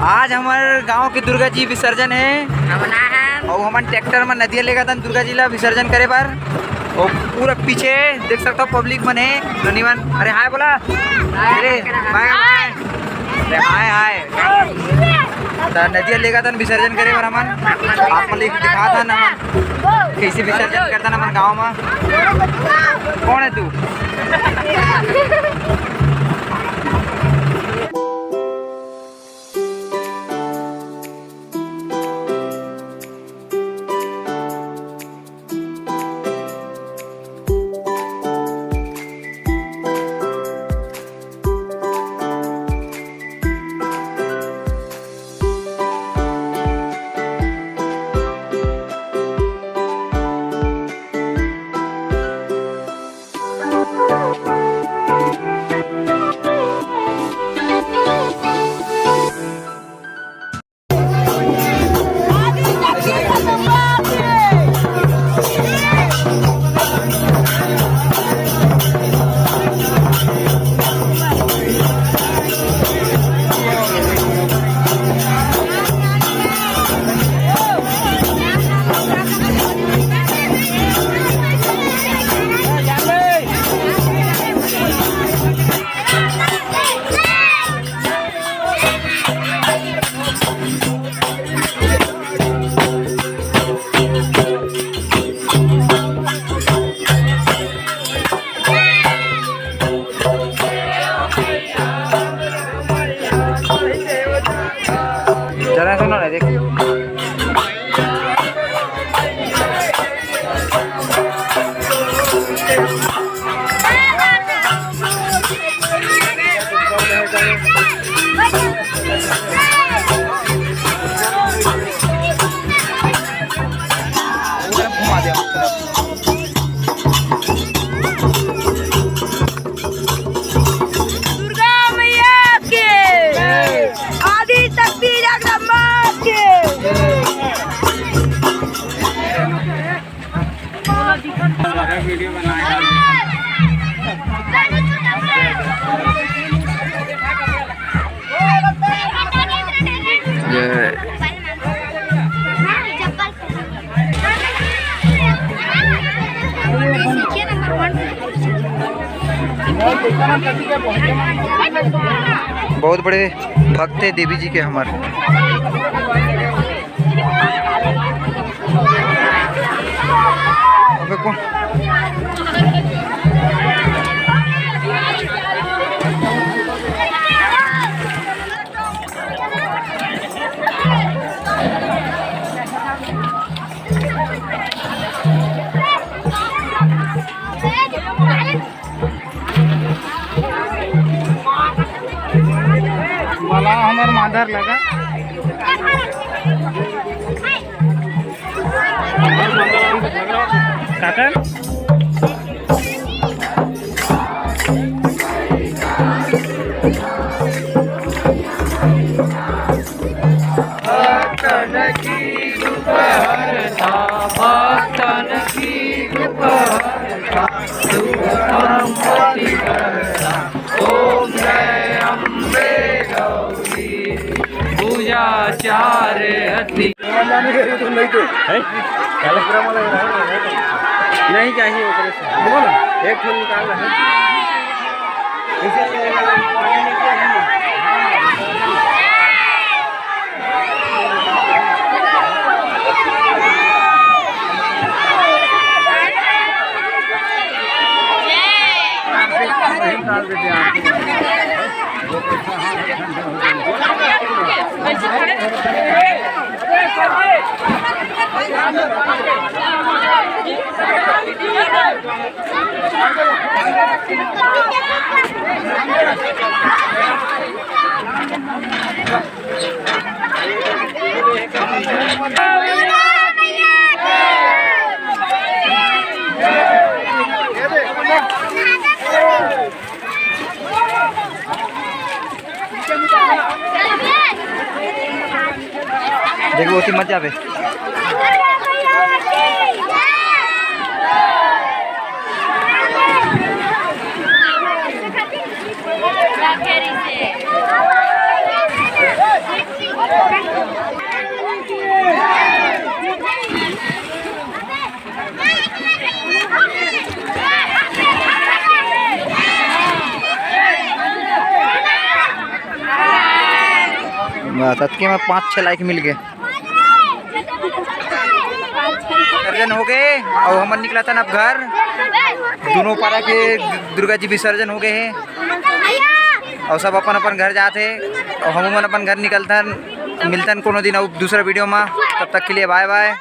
आज हमारे गांव के दुर्गा जी विसर्जन है और हम ट्रैक्टर में नदिया लेगा था दुर्गा जी ला विसर्जन करे बार और पूरा पीछे देख सकता हूँ पब्लिक मन है धनीवन। अरे हाय बोला, अरे हाय हाय, अरे हाय हाय। नदिया लेगा था विसर्जन करे बार हमन आप मन दिखा था ना कैसे विसर्जन करता ना मन गाँव में। कौन है तू? जरा सुनो ना, देख घुमा दे। दुर्गा मैया के आदि शक्ति जगदम्बा के। वीडियो बनाया बहुत बड़े भक्त है देवी जी के हमारे। अबे कौन मला हमार माधर लगा काका भक्तन की दुपहरता, भक्तन की दुपहरता, दुपहरती करता। ओम जय अम्बे गौरी पूजा चार हती। नहीं चाहिए एक फूल निकाल रहे देखो उसी मत जावे। बात है कि मैं 5-6 लाइक मिल गए विसर्जन हो गए और हम निकला था ना अब घर। दोनों पारा के दुर्गा जी विसर्जन हो गए हैं और सब अपन अपन घर जाते और हम अपन घर निकलतन मिलतन कोनो दिन और दूसरा वीडियो में। तब तक के लिए बाय बाय।